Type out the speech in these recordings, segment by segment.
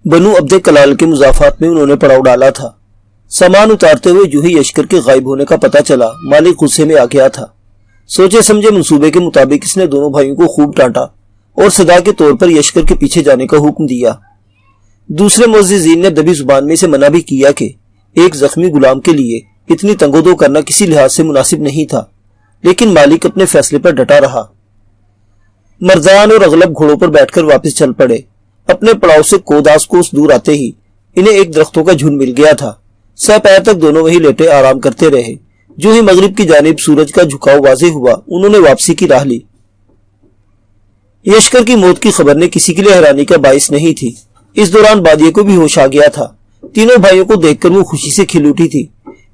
بنو عبد کلال کے مضافات میں انہوں نے پڑاؤ ڈالا تھا۔ سامان اتارتے ہوئے جو ہی یشکر کے غائب ہونے کا پتہ چلا، مالک غصے میں آ گیا تھا۔ سوچے سمجھے منصوبے کے مطابق اس نے دونوں بھائیوں کو خوب ڈانٹا اور صدا کے طور پر یشکر کے پیچھے جانے کا حکم دیا۔ دوسرے معززین نے دبی زبان میں اسے منع بھی کیا کہ ایک زخمی غلام کے لیے اتنی تنگودو کرنا کسی لحاظ سے مناسب نہیں تھا، لیکن مالک اپنے فیصلے پر ڈٹا رہا۔ مرزان اور اغلب گھوڑوں پر بیٹھ کر واپس چل پڑے۔ اپنے پڑاؤ سے کوداس کوس دور آتے ہی انہیں ایک درختوں کا جھنڈ مل گیا تھا۔ سہ پیر تک دونوں وہی لیٹے آرام کرتے رہے۔ جو ہی مغرب کی جانب سورج کا جھکاؤ واضح ہوا، انہوں نے واپسی کی راہ لی۔ یشکر کی موت کی خبر نے کسی کے لیے حیرانی کا باعث نہیں تھی۔ اس دوران بادیہ کو بھی ہوش آ گیا تھا۔ تینوں بھائیوں کو دیکھ کر وہ خوشی سے کھل اٹھی تھی،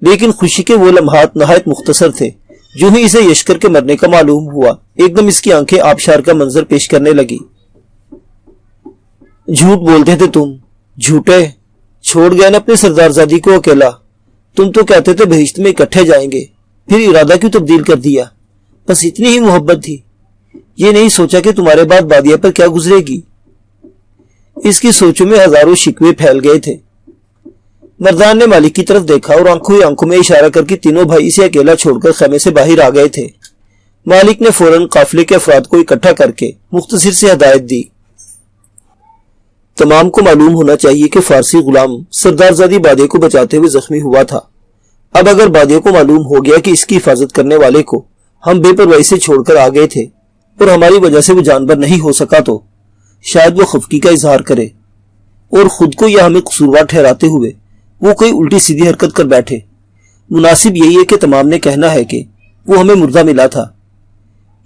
لیکن خوشی کے وہ لمحات نہایت مختصر تھے۔ جو ہی اسے یشکر کے مرنے کا معلوم ہوا، ایک دم اس کی آنکھیں آبشار کا منظر پیش کرنے لگی۔ جھوٹ بولتے تھے تم، جھوٹے، چھوڑ گئے نا اپنے سردار زادی کو اکیلا۔ تم تو کہتے تھے بہشت میں اکٹھے جائیں گے، پھر ارادہ کیوں تبدیل کر دیا؟ بس اتنی ہی محبت تھی، یہ نہیں سوچا کہ تمہارے بعد بادیہ پر کیا گزرے گی۔ اس کی سوچوں میں ہزاروں شکوے پھیل گئے تھے۔ مردان نے مالک کی طرف دیکھا اور آنکھوں میں اشارہ کر کے تینوں بھائی اسے اکیلا چھوڑ کر خیمے سے باہر آ گئے تھے۔ مالک نے فوراً قافلے کے افراد کو اکٹھا کر کے مختصر سے ہدایت دی۔ تمام کو معلوم ہونا چاہیے کہ فارسی غلام سردار زادی بادیہ کو بچاتے ہوئے زخمی ہوا تھا۔ اب اگر بادیہ کو معلوم ہو گیا کہ اس کی حفاظت کرنے والے کو ہم بے پرواہی سے چھوڑ کر آ گئے تھے اور ہماری وجہ سے وہ جانبر نہیں ہو سکا، تو شاید وہ خفگی کا اظہار کرے اور خود کو یا ہمیں قصوروار ٹھہراتے ہوئے وہ کوئی الٹی سیدھی حرکت کر بیٹھے۔ مناسب یہی ہے کہ تمام نے کہنا ہے کہ وہ ہمیں مردہ ملا تھا۔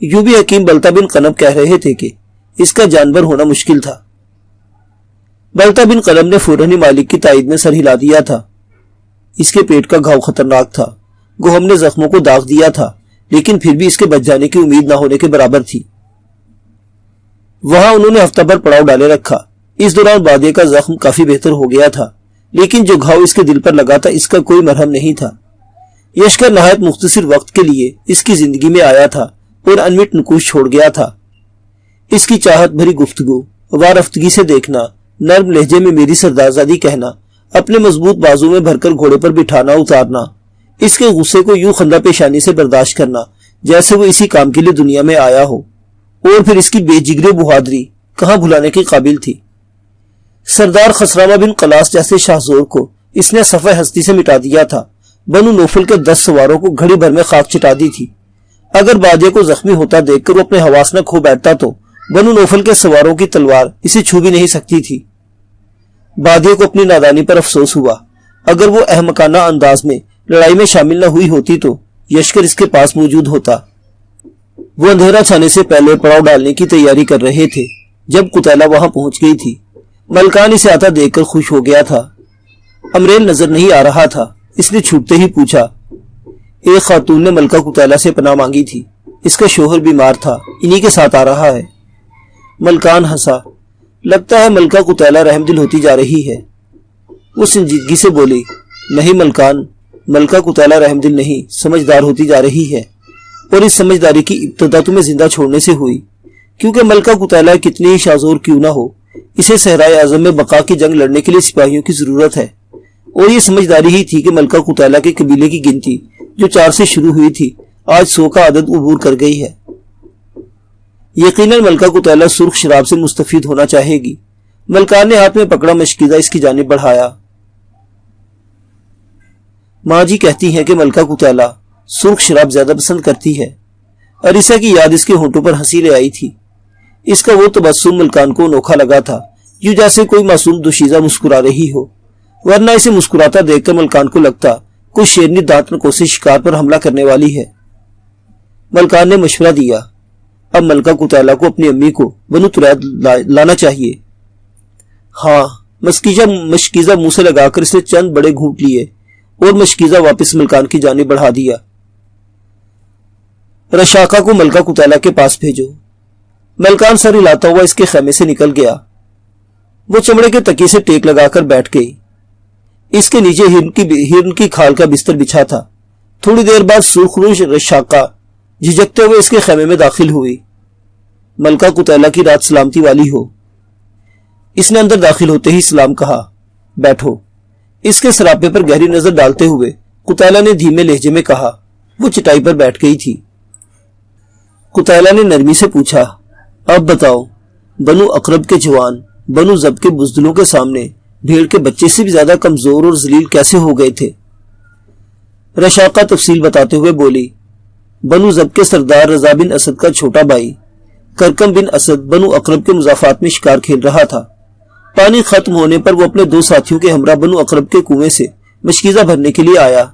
یوں بھی حکیم بلتا بن قنب کہہ رہے تھے کہ اس کا جانور ہونا مشکل تھا۔ بلتا بن قنب نے فوراً ہی مالک کی تائید میں سر ہلا دیا تھا۔ اس کے پیٹ کا گھاؤ خطرناک تھا، گو ہم نے زخموں کو داغ دیا تھا، لیکن پھر بھی اس کے بچ جانے کی امید نہ ہونے کے برابر تھی۔ وہاں انہوں نے ہفتہ بھر پڑاؤ ڈالے رکھا۔ اس دوران بادیہ کا زخم کافی بہتر ہو گیا تھا، لیکن جو گھاؤ اس کے دل پر لگا تھا اس کا کوئی مرہم نہیں تھا۔ یشکر نہایت مختصر وقت کے لیے اس کی زندگی میں آیا تھا اور انمٹ نقوش چھوڑ گیا تھا۔ اس کی چاہت بھری گفتگو، وارفتگی سے دیکھنا، نرم لہجے میں میری سردارزادی کہنا، اپنے مضبوط بازو میں بھر کر گھوڑے پر بٹھانا اتارنا، اس کے غصے کو یوں خندہ پیشانی سے برداشت کرنا جیسے وہ اسی کام کے لیے دنیا میں آیا ہو، اور پھر اس کی بے جگری بہادری کہاں بھلانے کی قابل تھی۔ سردار خسروہ بن قلاس جیسے شاہزور کو اس نے صفحہ ہستی سے مٹا دیا تھا۔ بنو نوفل کے 10 سواروں کو گھڑی بھر میں خاک چٹا دی تھی۔ اگر بادیہ کو زخمی ہوتا دیکھ کر وہ اپنے حواس نہ کھو بیٹھتا تو بنو نوفل کے سواروں کی تلوار اسے چھو بھی نہیں سکتی تھی۔ بادیہ کو اپنی نادانی پر افسوس ہوا۔ اگر وہ احمقانہ انداز میں لڑائی میں شامل نہ ہوئی ہوتی تو یشکر اس کے پاس موجود ہوتا۔ وہ اندھیرا چھانے سے پہلے پڑاؤ ڈالنے کی تیاری کر رہے تھے جب قتیلہ وہاں پہنچ گئی تھی۔ ملکان اسے آتا دیکھ کر خوش ہو گیا تھا۔ امریل نظر نہیں آ رہا تھا۔ اس نے چھوٹتے ہی پوچھا۔ ایک خاتون نے ملکہ قتیلہ سے پناہ مانگی تھی، اس کا شوہر بیمار تھا، انہی کے ساتھ آ رہا ہے۔ ملکان ہنسا۔ لگتا ہے ملکہ قتیلہ رحم دل ہوتی جا رہی ہے۔ وہ سنجیدگی سے بولی، نہیں ملکان، ملکہ قتیلہ رحم دل نہیں، سمجھدار ہوتی جا رہی ہے، اور اس سمجھداری کی ابتدا تمہیں زندہ چھوڑنے سے ہوئی، کیونکہ ملکہ قتیلہ کتنی ہی شاذور کیوں نہ ہو، اسے صحرائے اعظم میں بقا کی جنگ لڑنے کے لیے سپاہیوں کی ضرورت ہے، اور یہ سمجھداری ہی تھی کہ ملکہ قتیلہ کے قبیلے کی گنتی جو 4 سے شروع ہوئی تھی آج 100 کا عدد عبور کر گئی ہے۔ یقیناً ملکہ قتیلہ سرخ شراب سے مستفید ہونا چاہے گی۔ ملکان نے ہاتھ میں پکڑا مشکیزہ اس کی جانب بڑھایا۔ ماں جی کہتی ہیں کہ ملکہ قتیلہ سرخ شراب زیادہ پسند کرتی ہے۔ عریسہ کی یاد اس کے ہونٹوں پر ہنسی لے آئی تھی۔ اس کا وہ تبسم ملکان کو انوکھا لگا تھا، یوں جیسے کوئی معصوم دوشیزہ مسکرا رہی ہو، ورنہ اسے مسکراتا دیکھ کر ملکان کو لگتا کوئی شیرنی دانت نکو سے شکار پر حملہ کرنے والی ہے۔ ملکان نے مشورہ دیا، اب ملکہ قتیلہ کو اپنی امی کو بنو ترید لانا چاہیے۔ ہاں، مشکیزہ منہ سے لگا کر اس نے چند بڑے گھونٹ لیے اور مشکیزہ واپس ملکان کی جانب بڑھا دیا۔ رشاقہ کو ملکہ قتیلہ کے پاس بھیجو۔ ملکان سر ہلاتا ہوا اس کے خیمے سے نکل گیا۔ وہ چمڑے کے تکیے سے ٹیک لگا کر بیٹھ گئی۔ اس کے نیچے ہرن کی کھال کا بستر بچھا تھا۔ تھوڑی دیر بعد سرخروش رشاقہ جھجکتے ہوئے اس کے خیمے میں داخل ہوئی۔ ملکہ قتیلہ کی رات سلامتی والی ہو۔ اس نے اندر داخل ہوتے ہی سلام کہا۔ بیٹھو۔ اس کے سراپے پر گہری نظر ڈالتے ہوئے قتیلہ نے دھیمے لہجے میں کہا۔ وہ چٹائی پر بیٹھ گئی تھی۔ قتیلہ نے نرمی سے پوچھا، اب بتاؤ، بنو اقرب کے جوان بنو ضب کے بزدلوں کے سامنے بھیڑ کے بچے سے بھی زیادہ کمزور اور ذلیل کیسے ہو گئے تھے؟ رشاقہ تفصیل بتاتے ہوئے بولی، بنو ضب کے سردار رضا بن اسد کا چھوٹا بھائی کرکم بن اسد بنو اقرب کے مضافات میں شکار کھیل رہا تھا۔ پانی ختم ہونے پر وہ اپنے 2 ساتھیوں کے ہمراہ بنو اقرب کے کنویں سے مشکیزہ بھرنے کے لیے آیا۔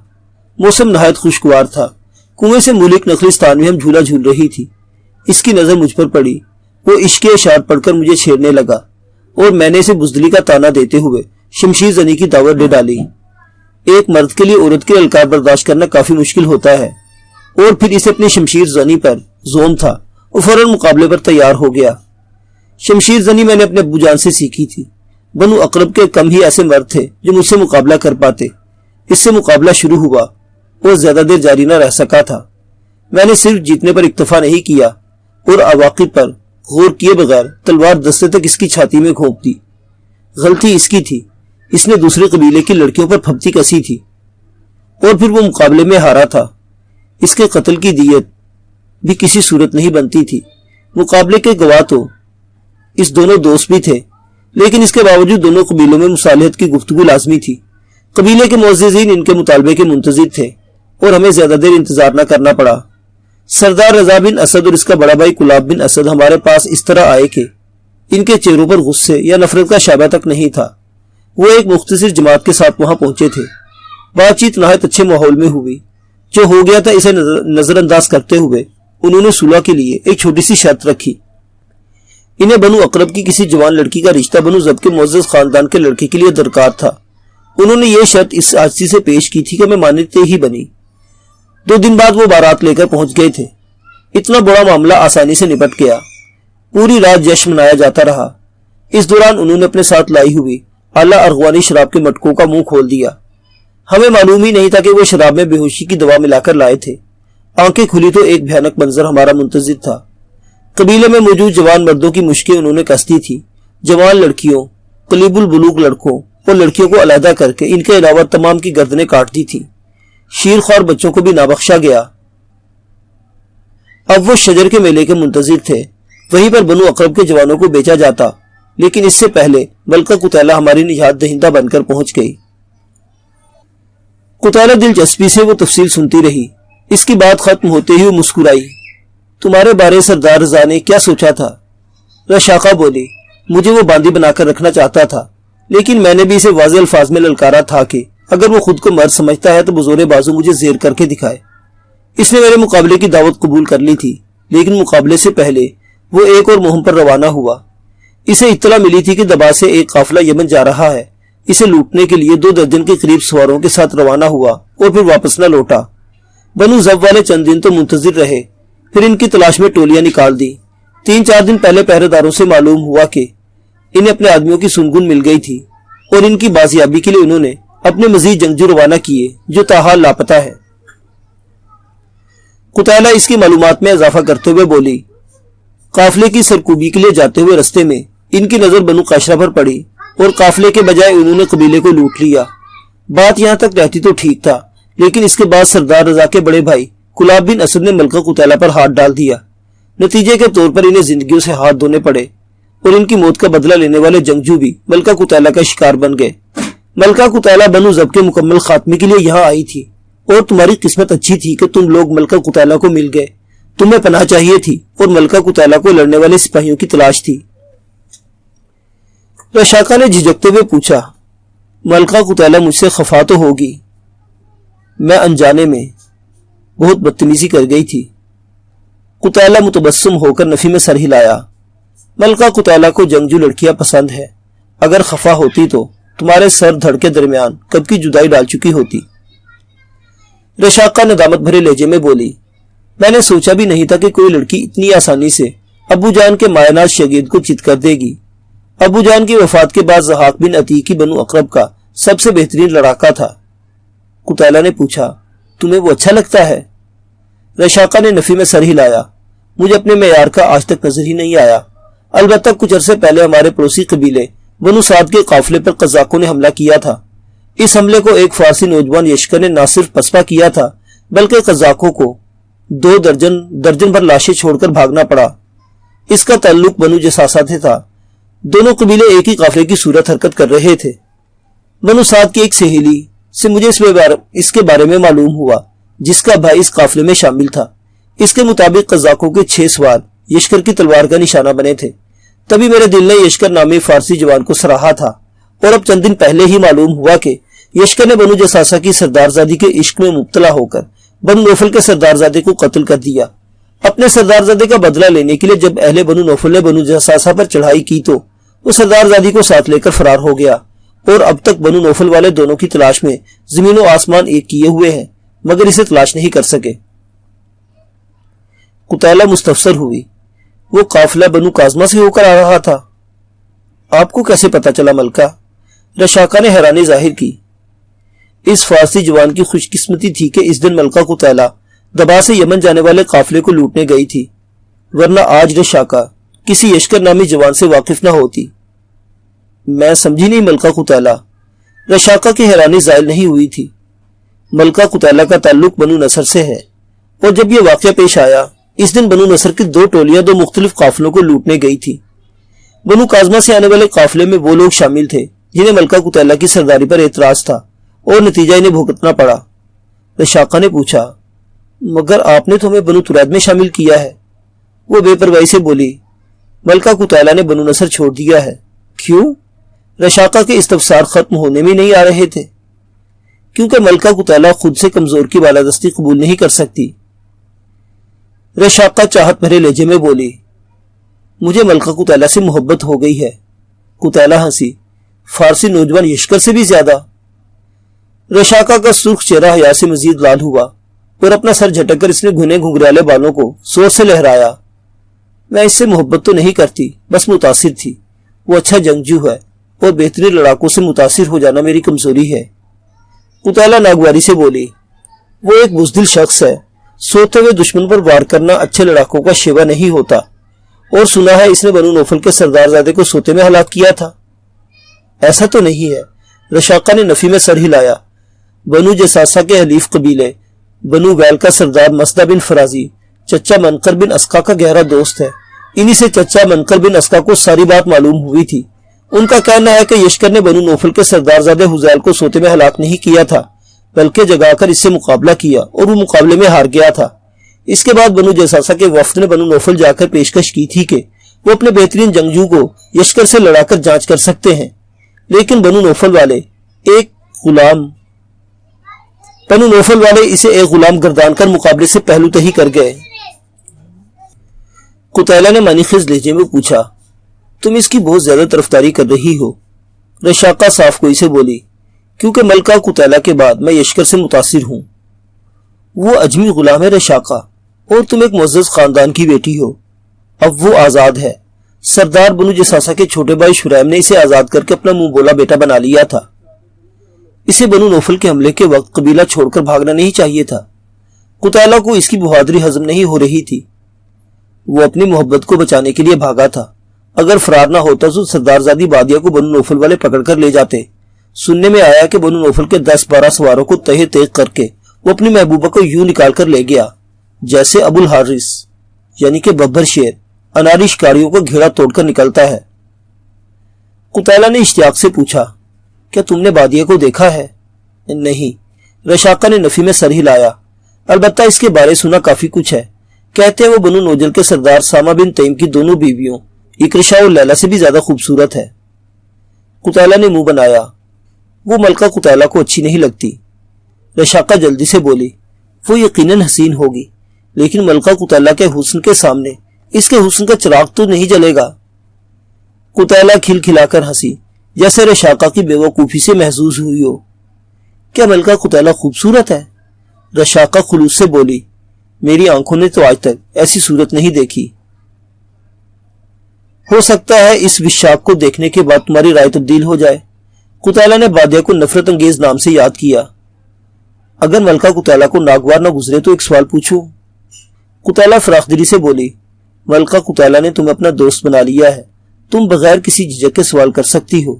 موسم نہایت خوشگوار تھا۔ کنویں سے مولک نخلستان میں ہم جھولا جھول رہی تھی۔ اس کی نظر مجھ پر پڑی۔ وہ عشق اشار پڑھ کر مجھے چھیڑنے لگا اور میں نے اسے بزدلی کا تانا دیتے ہوئے شمشیر زنی کی دعوت دے ڈالی۔ ایک مرد کے لیے عورت کی للکار برداشت کرنا کافی مشکل ہوتا ہے، اور پھر اسے اپنی شمشیر زنی پر زوم تھا۔ وہ فوراً مقابلے پر تیار ہو گیا۔ شمشیر زنی میں نے اپنے ابو جان سے سیکھی تھی۔ بنو اقرب کے کم ہی ایسے مرد تھے جو مجھ سے مقابلہ کر پاتے۔ اس سے مقابلہ شروع ہوا اور زیادہ دیر جاری نہ رہ سکا تھا۔ میں نے صرف جیتنے پر اکتفا نہیں کیا اور عواقب پر غور کیے بغیر تلوار دستے تک اس کی چھاتی میں گھونپ دی۔ غلطی اس کی تھی، اس نے دوسرے قبیلے کی لڑکیوں پر پھپتی کسی تھی اور پھر وہ مقابلے میں ہارا تھا۔ اس کے قتل کی دیت بھی کسی صورت نہیں بنتی تھی۔ مقابلے کے گواہ تو اس دونوں دوست بھی تھے، لیکن اس کے باوجود دونوں قبیلوں میں مصالحت کی گفتگو لازمی تھی۔ قبیلے کے معززین ان کے مطالبے کے منتظر تھے اور ہمیں زیادہ دیر انتظار نہ کرنا پڑا۔ سردار رضا بن اسد اور اس کا بڑا بھائی کلاب بن اسد ہمارے پاس اس طرح آئے کہ ان کے چہروں پر غصے یا نفرت کا شائبہ تک نہیں تھا۔ وہ ایک مختصر جماعت کے ساتھ وہاں پہنچے تھے۔ بات چیت نہایت اچھے ماحول میں ہوئی۔ جو ہو گیا تھا اسے نظر انداز کرتے ہوئے انہوں نے صلح کے لیے ایک چھوٹی سی شرط رکھی۔ انہیں بنو اقرب کی کسی جوان لڑکی کا رشتہ بنو ضب کے معزز خاندان کے لڑکے کے لیے درکار تھا۔ انہوں نے یہ شرط اس عاجزی سے پیش کی تھی کہ میں مانتے ہی بنی۔ 2 دن بعد وہ بارات لے کر پہنچ گئے تھے۔ اتنا بڑا معاملہ آسانی سے نپٹ گیا۔ پوری رات جشن منایا جاتا رہا۔ اس دوران انہوں نے اپنے ساتھ لائی ہوئی اعلیٰ ارغوانی شراب کے مٹکوں کا منہ کھول دیا۔ ہمیں معلوم ہی نہیں تھا کہ وہ شراب میں بے ہوشی کی دوا ملا کر لائے تھے۔ آنکھیں کھلی تو ایک بھیانک منظر ہمارا منتظر تھا۔ قبیلے میں موجود جوان مردوں کی مشکیں انہوں نے کس دی تھی۔ جوان لڑکیوں، قلیب البلوغ لڑکوں اور لڑکیوں کو علیحدہ کر کے ان کے علاوہ تمام کی گردنیں کاٹ دی تھی۔ شیرخوار بچوں کو بھی نہ بخشا گیا۔ اب وہ شجر کے میلے کے منتظر تھے۔ وہیں پر بنو اقرب کے جوانوں کو بیچا جاتا، لیکن اس سے پہلے ملکہ قتیلہ ہماری نجات دہندہ بن کر پہنچ گئی۔ قتیلہ دلچسپی سے وہ تفصیل سنتی رہی۔ اس کی بات ختم ہوتے ہی وہ مسکرائی۔ تمہارے بارے سردار رضا نے کیا سوچا تھا؟ رشاقہ بولی، مجھے وہ باندی بنا کر رکھنا چاہتا تھا، لیکن میں نے بھی اسے واضح الفاظ میں للکارا تھا کہ اگر وہ خود کو مرد سمجھتا ہے تو بزور بازو مجھے زیر کر کے دکھائے۔ اس نے میرے مقابلے کی دعوت قبول کر لی تھی، لیکن مقابلے سے پہلے وہ ایک اور مہم پر روانہ ہوا۔ اسے اطلاع ملی تھی کہ دبا سے ایک قافلہ یمن جا رہا ہے۔ اسے لوٹنے کے لیے 2 درجن کے قریب سواروں کے ساتھ روانہ ہوا اور پھر واپس نہ لوٹا۔ بنو ضب والے چند دن تو منتظر رہے، پھر ان کی تلاش میں ٹولیاں نکال دی۔ 3-4 دن پہلے پہرے داروں سے معلوم ہوا کہ انہیں اپنے آدمیوں کی سنگن مل گئی تھی اور ان کی بازیابی کے لیے انہوں نے اپنے مزید جنگجو روانہ کیے جو تاحال لاپتہ ہے۔ قتیلہ اس کی معلومات میں اضافہ کرتے ہوئے بولی، قافلے کی سرکوبی کے لیے جاتے ہوئے رستے میں ان کی نظر بنو قیشرہ پر پڑی اور قافلے کے بجائے انہوں نے قبیلے کو لوٹ لیا۔ بات یہاں تک رہتی تو ٹھیک تھا، لیکن اس کے بعد سردار رضا کے بڑے بھائی کلاب بن اسد نے ملکہ قتیلہ پر ہاتھ ڈال دیا۔ نتیجے کے طور پر انہیں زندگیوں سے ہاتھ دھونے پڑے اور ان کی موت کا بدلہ لینے والے جنگجو بھی ملکہ قتیلہ کا شکار بن گئے۔ ملکہ قتیلہ بنو ضب کے مکمل خاتمے کے لیے یہاں آئی تھی، اور تمہاری قسمت اچھی تھی کہ تم لوگ ملکہ قتیلہ کو مل گئے۔ تمہیں پناہ چاہیے تھی اور ملکہ قتیلہ کو لڑنے والے سپاہیوں کی تلاش تھی۔ رشاقہ نے جھجکتے ہوئے پوچھا، ملکہ قتیلہ مجھ سے خفا تو ہوگی؟ میں انجانے میں بہت بدتمیزی کر گئی تھی۔ قتیلہ متبسم ہو کر نفی میں سر ہلایا۔ ملکہ قتیلہ کو جنگجو لڑکیاں پسند ہے، اگر خفا ہوتی تو تمہارے سر دھڑ کے درمیان کب کی جدائی ڈال چکی ہوتی۔ رشاقہ ندامت بھرے لہجے میں بولی، میں نے سوچا بھی نہیں تھا کہ کوئی لڑکی اتنی آسانی سے ابو جان کے مائناز شگید کو چت کر دے گی۔ ابو جان کی وفات کے بعد ضحاک بن عتیقی بنو اقرب کا سب سے بہترین لڑاکا تھا۔ قتیلہ نے پوچھا، تمہیں وہ اچھا لگتا ہے؟ رشاقہ نے نفی میں سر ہلایا، مجھے اپنے معیار کا آج تک نظر ہی نہیں آیا۔ البتہ کچھ عرصے پہلے ہمارے پڑوسی قبیلے بنو سعد کے قافلے پر قزاقوں نے حملہ کیا تھا۔ اس حملے کو ایک فارسی نوجوان یشکر نے نہ صرف پسپا کیا تھا بلکہ قزاقوں کو 2 درجن پر لاشیں چھوڑ کر بھاگنا پڑا۔ اس کا تعلق بنو جساسہ سے تھا۔ دونوں قبیلے ایک ہی قافلے کی صورت حرکت کر رہے تھے۔ بنو سعد کی ایک سہیلی سے مجھے اس کے بارے میں معلوم ہوا جس کا بھائی اس قافلے میں شامل تھا۔ اس کے مطابق قزاقوں کے 6 سوار یشکر کی تلوار کا نشانہ بنے تھے۔ تبھی میرے دل نے یشکر نامی فارسی جوان کو سراہا تھا اور اب چند دن پہلے ہی معلوم ہوا کہ یشکر نے بنو جساسہ کی سردارزادی کے عشق میں مبتلا ہو کر بنو نوفل کے سردارزادے کو قتل کر دیا۔ اپنے سردارزادے کا بدلہ لینے کے لیے جب اہل بنو نوفل نے بنو جساسہ پر چڑھائی کی تو وہ سردارزادی کو ساتھ لے کر فرار ہو گیا اور اب تک بنو نوفل والے دونوں کی تلاش میں زمین و آسمان ایک کیے ہوئے ہیں مگر اسے تلاش نہیں کر سکے۔ قتیلہ مستفسر ہوئی، وہ قافلہ بنو کاظمہ سے ہو کر آ رہا تھا؟ آپ کو کیسے پتا چلا ملکہ؟ رشاقہ نے حیرانی ظاہر کی۔ اس فارسی جوان کی خوش قسمتی تھی کہ اس دن ملکہ قتیلہ دبا سے یمن جانے والے قافلے کو لوٹنے گئی تھی، ورنہ آج رشاقہ کسی یشکر نامی جوان سے واقف نہ ہوتی۔ میں سمجھی نہیں ملکہ قتیلہ۔ رشاقہ کی حیرانی زائل نہیں ہوئی تھی۔ ملکہ قتیلہ کا تعلق بنو نصر سے ہے اور جب یہ واقعہ پیش آیا اس دن بنو نصر کی 2 ٹولیاں 2 مختلف قافلوں کو لوٹنے گئی تھی۔ بنو کاظمہ سے آنے والے قافلے میں وہ لوگ شامل تھے جنہیں ملکہ قتیلہ کی سرداری پر اعتراض تھا اور نتیجہ انہیں بھگتنا پڑا۔ رشاقہ نے پوچھا، مگر آپ نے تو ہمیں بنو ترید میں شامل کیا ہے؟ وہ بے پرواہی سے بولی، ملکہ قتیلہ نے بنو نصر چھوڑ دیا ہے۔ کیوں؟ رشاقہ کے استفسار ختم ہونے میں نہیں آ رہے تھے۔ کیونکہ ملکہ قتیلہ خود سے کمزور کی بالادستی قبول نہیں کر سکتی۔ رشاقہ چاہت بھرے لہجے میں بولی، مجھے ملکہ قتیلہ سے محبت ہو گئی ہے۔ قتیلہ ہنسی، فارسی نوجوان یشکر سے بھی زیادہ؟ رشاقہ کا سرخ چہرہ حیا سے مزید لال ہوا اور اپنا سر جھٹک کر اس نے گھنے گھنگریالے بالوں کو زور سے لہرایا۔ میں اس سے محبت تو نہیں کرتی، بس متاثر تھی۔ وہ اچھا جنگجو ہے اور بہترین لڑاکوں سے متاثر ہو جانا میری کمزوری ہے۔ قتیلہ ناگواری سے بولی، وہ ایک بزدل شخص ہے، سوتے ہوئے دشمن پر وار کرنا اچھے لڑاکوں کا شیوا نہیں ہوتا، اور سنا ہے اس نے بنو نوفل کے سردارزادے کو سوتے میں ہلاک کیا تھا۔ ایسا تو نہیں ہے، رشاقہ نے نفی میں سر ہلایا۔ بنو جساسہ کے حلیف قبیلے بنو ویل کا سردار مسدہ بن فرازی چچا منقر بن اسقا کا گہرا دوست ہے۔ انہی سے چچا منقر بن اسقا کو ساری بات معلوم ہوئی تھی۔ ان کا کہنا ہے کہ یشکر نے بنو نوفل کے سردارزادے حزیل کو سوتے میں ہلاک نہیں کیا تھا بلکہ جگا کر اس سے مقابلہ کیا اور وہ مقابلے میں ہار گیا تھا۔ اس کے بعد بنو جساسہ کے وفد نے بنو نوفل جا کر پیشکش کی تھی کہ وہ اپنے بہترین جنگجو کو یشکر سے لڑا کر جانچ کر سکتے ہیں، لیکن بنو نوفل والے اسے ایک غلام گردان کر مقابلے سے پہلو تہی کر گئے۔ قتیلہ نے معنی خیز لہجے میں پوچھا، تم اس کی بہت زیادہ طرفداری کر رہی ہو؟ رشاقہ صاف گوئی سے بولی، کیونکہ ملکہ قتیلہ کے بعد میں یشکر سے متاثر ہوں۔ وہ اجمی غلام ہے رشاقہ، اور تم ایک معزز خاندان کی بیٹی ہو۔ اب وہ آزاد ہے۔ سردار بنو جساسہ کے چھوٹے بھائی شریم نے اسے آزاد کر کے اپنا منہ بولا بیٹا بنا لیا تھا۔ اسے بنو نوفل کے حملے کے وقت قبیلہ چھوڑ کر بھاگنا نہیں چاہیے تھا۔ قتیلہ کو اس کی بہادری ہضم نہیں ہو رہی تھی۔ وہ اپنی محبت کو بچانے کے لیے بھاگا تھا۔ اگر فرار نہ ہوتا تو سردارزادی بادیہ کو بنو نوفل والے پکڑ کر لے جاتے۔ سننے میں آیا کہ بنو نوفل کے 10-12 سواروں کو تہے تیغ کر کے وہ اپنی محبوبہ کو یوں نکال کر لے گیا جیسے ابو الحارث یعنی کہ ببر شیر اناری شکاریوں کو گھیڑا توڑ کر نکلتا ہے۔ قتیلہ نے اشتیاق سے پوچھا، کیا تم نے بادیہ کو دیکھا ہے؟ نہیں، رشاقہ نے نفی میں سر ہلایا۔ البتہ اس کے بارے سنا کافی کچھ ہے۔ کہتے ہیں وہ بنو نوجل کے سردار سامہ بن تیم کی دونوں بیویوں اکرشا اور لیلہ سے بھی زیادہ خوبصورت ہے۔ قتیلہ نے منہ بنایا، وہ ملکہ قتیلہ کو اچھی نہیں لگتی۔ رشاقہ جلدی سے بولی، وہ یقیناً حسین ہوگی، لیکن ملکہ قتیلہ کے حسن کے سامنے اس کے حسن کا چراغ تو نہیں جلے گا۔ قتیلہ کھل کھلا کر ہنسی جیسے رشاقہ کی بیوقوفی سے محظوظ ہوئی ہو۔ کیا ملکہ قتیلہ خوبصورت ہے؟ رشاقہ خلوص سے بولی، میری آنکھوں نے تو آج تک ایسی صورت نہیں دیکھی۔ ہو سکتا ہے اس وشاک کو دیکھنے کے بعد تمہاری رائے تبدیل ہو جائے۔ قتیلہ نے بادیہ کو نفرت انگیز نام سے یاد کیا۔ اگر ملکہ قتیلہ کو ناگوار نہ گزرے تو ایک سوال پوچھوں؟ قتیلہ فراخ دلی سے بولی، ملکہ قتیلہ نے تمہیں اپنا دوست بنا لیا ہے تم بغیر کسی جھجک کے سوال کر سکتی ہو۔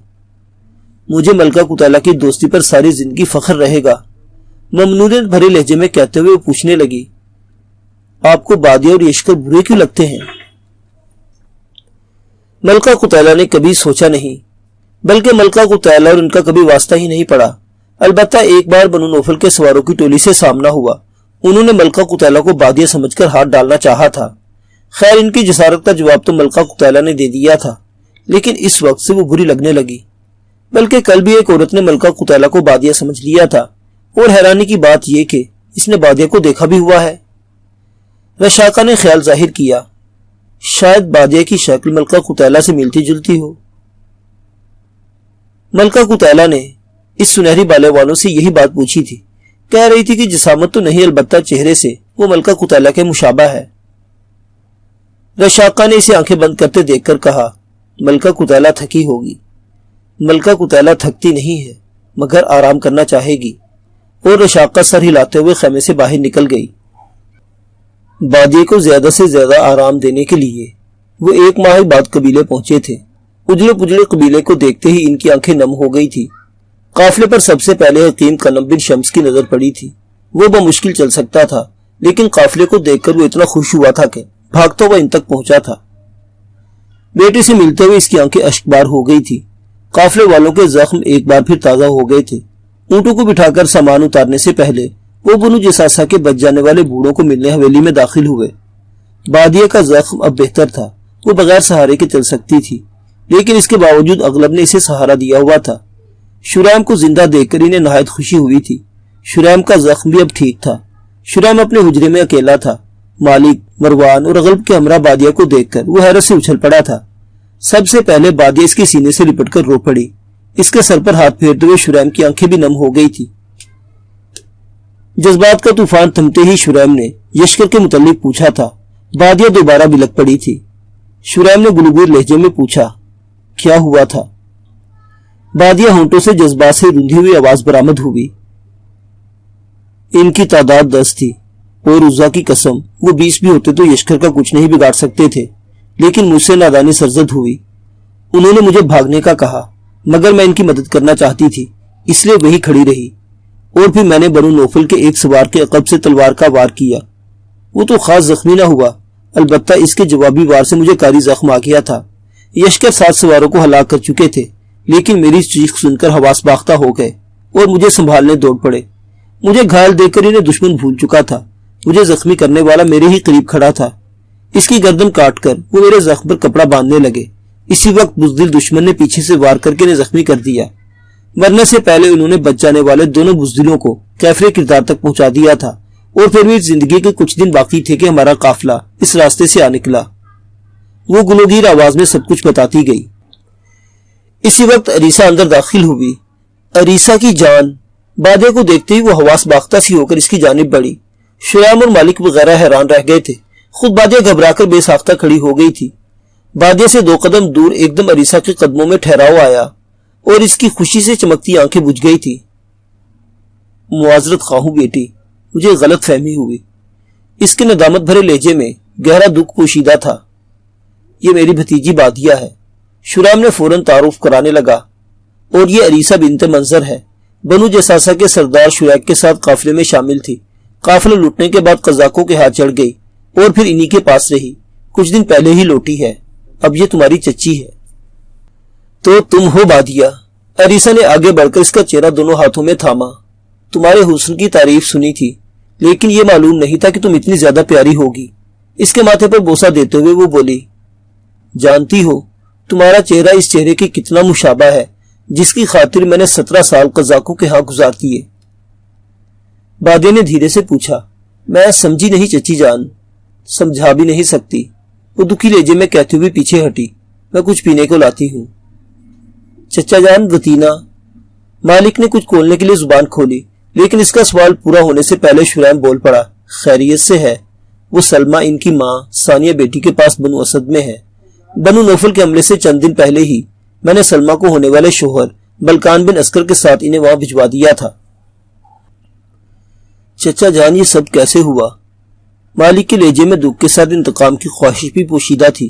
مجھے ملکہ کتیلہ کی دوستی پر ساری زندگی فخر رہے گا، ممنونیت بھرے لہجے میں کہتے ہوئے وہ پوچھنے لگی، آپ کو بادیہ اور یشکر برے کیوں لگتے ہیں؟ ملکہ کتیلہ نے کبھی سوچا نہیں، بلکہ ملکہ کتیلہ اور ان کا کبھی واسطہ ہی نہیں پڑا۔ البتہ ایک بار بنو نوفل کے سواروں کی ٹولی سے سامنا ہوا، انہوں نے ملکہ کتیلہ کو بادیہ سمجھ کر ہاتھ ڈالنا چاہا تھا۔ خیر ان کی جسارت کا جواب تو ملکہ کتیلہ نے دے دیا تھا، لیکن اس وقت سے وہ بری لگنے لگی۔ بلکہ کل بھی ایک عورت نے ملکہ کتیلہ کو بادیہ سمجھ لیا تھا، اور حیرانی کی بات یہ کہ اس نے بادیہ کو دیکھا بھی ہوا ہے۔ رشاقہ نے خیال ظاہر کیا، شاید بادیہ کی شکل ملکہ کتیلہ سے ملتی جلتی ہو۔ ملکہ کتیلہ نے اس سنہری بالے والوں سے یہی بات پوچھی تھی، کہہ رہی تھی کہ جسامت تو نہیں البتہ چہرے سے وہ ملکہ کتیلہ کے مشابہ ہے۔ رشاقہ نے اسے آنکھیں بند کرتے دیکھ کر کہا، ملکہ کتیلہ تھکی ہوگی۔ ملکہ کتیلہ تھکتی نہیں ہے، مگر آرام کرنا چاہے گی، اور رشاقہ سر ہلاتے ہوئے خیمے سے باہر نکل گئی۔ بادیہ کو زیادہ سے زیادہ آرام دینے کے لیے وہ 1 ماہ بعد قبیلے پہنچے تھے۔ اجڑے پجڑے قبیلے کو دیکھتے ہی ان کی آنکھیں نم ہو گئی تھی۔ قافلے پر سب سے پہلے حکیم قنب بن شمس کی نظر پڑی تھی۔ وہ بمشکل چل سکتا تھا، لیکن قافلے کو دیکھ کر وہ اتنا خوش ہوا تھا کہ بھاگتا ہوا ان تک پہنچا تھا۔ بیٹے سے ملتے ہوئے اس کی آنکھیں اشکبار ہو گئی تھی۔ قافلے والوں کے زخم ایک بار پھر تازہ ہو گئے تھے۔ اونٹوں کو بٹھا کر سامان اتارنے سے پہلے وہ بنو جساسا کے بچ جانے والے بوڑھوں کو ملنے حویلی میں داخل ہوئے۔ بادیہ کا زخم اب بہتر تھا، وہ بغیر سہارے کے چل سکتی تھی، لیکن اس کے باوجود اغلب نے اسے سہارا دیا ہوا تھا۔ شریم کو زندہ دیکھ کر انہیں نہایت خوشی ہوئی تھی۔ شریم کا زخم بھی اب ٹھیک تھا۔ شریم اپنے حجرے میں اکیلا تھا۔ مالک، مروان اور اغلب کے ہمراہ بادیہ کو دیکھ کر وہ حیرت سے اچھل پڑا تھا۔ سب سے پہلے بادیہ اس کے سینے سے لپٹ کر رو پڑی۔ اس کے سر پر ہاتھ پھیرتے ہوئے شریم کی آنکھیں بھی نم ہو گئی تھی۔ جذبات کا طوفان تھمتے ہی شریم نے یشکر کے متعلق پوچھا تھا۔ بادیہ دوبارہ بلک پڑی تھی۔ شریم نے گلگور لہجے میں پوچھا، کیا ہوا تھا؟ بادیہ ہونٹوں سے جذبات سے روندھی ہوئی آواز برآمد ہوئی، ان کی تعداد 10 تھی، اور عزا کی قسم وہ 20 بھی ہوتے تو یشکر کا کچھ نہیں بگاڑ سکتے تھے، لیکن مجھ سے نادانی سرزد ہوئی۔ انہوں نے مجھے بھاگنے کا کہا، مگر میں ان کی مدد کرنا چاہتی تھی، اس لیے وہی کھڑی رہی، اور پھر میں نے بنو نوفل کے ایک سوار کے عقب سے تلوار کا وار کیا۔ وہ تو خاص زخمی نہ ہوا، البتہ اس کے جوابی وار سے مجھے کاری زخم آ گیا تھا۔ یشکر 7 سواروں کو ہلاک کر چکے تھے، لیکن میری چیخ سن کر حواس باختہ ہو گئے اور مجھے سنبھالنے دوڑ پڑے۔ مجھے گھائل دیکھ کر انہیں دشمن بھول چکا تھا۔ مجھے زخمی کرنے والا میرے ہی قریب کھڑا تھا۔ اس کی گردن کاٹ کر وہ میرے زخم پر کپڑا باندھنے لگے۔ اسی وقت بزدل دشمن نے پیچھے سے وار کر کے انہیں زخمی کر دیا۔ مرنے سے پہلے انہوں نے بچ جانے والے دونوں بزدلوں کو کیفر کردار تک پہنچا دیا تھا، اور پھر بھی زندگی کے کچھ دن باقی تھے کہ ہمارا قافلہ اس راستے سے آ نکلا۔ وہ گلوگیر آواز میں سب کچھ بتاتی گئی۔ اسی وقت عریسہ اندر داخل ہوئی۔ عریسہ کی جان! بادیہ کو دیکھتے ہی وہ حواس باختہ سی ہو کر اس کی جانب بڑھی۔ شریم اور مالک وغیرہ حیران رہ گئے تھے۔ خود بادیہ گھبرا کر بے ساختہ کھڑی ہو گئی تھی۔ بادیہ سے 2 قدم دور ایک دم عریسہ کے قدموں میں ٹھہراؤ آیا، اور اس کی خوشی سے چمکتی آنکھیں بجھ گئی تھی۔ معذرت خواہوں بیٹی، مجھے غلط فہمی ہوئی۔ اس کے ندامت بھرے لہجے میں گہرا دکھ پوشیدہ تھا۔ یہ میری بھتیجی بادیہ ہے۔ شریم نے فوراً تعارف کرانے لگا، اور یہ عریسہ بنت منظر ہے، بنو جساسا کے سردار شریک کے ساتھ قافلے میں شامل تھی۔ قافلہ لوٹنے کے بعد قزاقوں کے ہاتھ چڑھ گئی، اور پھر انہی کے پاس رہی۔ کچھ دن پہلے ہی لوٹی ہے۔ اب یہ تمہاری چچی ہے۔ تو تم ہو بادیہ؟ عریسہ نے آگے بڑھ کر اس کا چہرہ دونوں ہاتھوں میں تھاما۔ تمہارے حسن کی تعریف سنی تھی، لیکن یہ معلوم نہیں تھا کہ تم اتنی زیادہ پیاری ہوگی۔ اس کے ماتھے پر بوسہ دیتے ہوئے وہ بولی، جانتی ہو تمہارا چہرہ اس چہرے کی کتنا مشابہ ہے جس کی خاطر میں نے 17 سال قزاقوں کے ہاں گزار دیے۔ بادیہ نے دھیرے سے پوچھا، میں سمجھی نہیں چچی جان۔ سمجھا بھی نہیں سکتی، وہ دکھی لہجے میں کہتے ہوئے پیچھے ہٹی، میں کچھ پینے کو لاتی ہوں۔ چچا جان وطینہ۔ مالک نے کچھ کھولنے کے لیے زبان کھولی، لیکن اس کا سوال پورا ہونے سے پہلے شریم بول پڑا، خیریت سے ہے؟ وہ سلمہ ان کی ماں ثانیہ بیٹی کے پاس بنو اسد میں ہے۔ بنو نوفل کے حملے سے چند دن پہلے ہی میں نے سلمہ کو ہونے والے شوہر بلکان بن عسکر کے ساتھ انہیں وہاں بھجوا دیا تھا۔ چچا جان یہ سب کیسے ہوا؟ مالک کے لہجے میں دکھ کے ساتھ انتقام کی خواہش بھی پوشیدہ تھی۔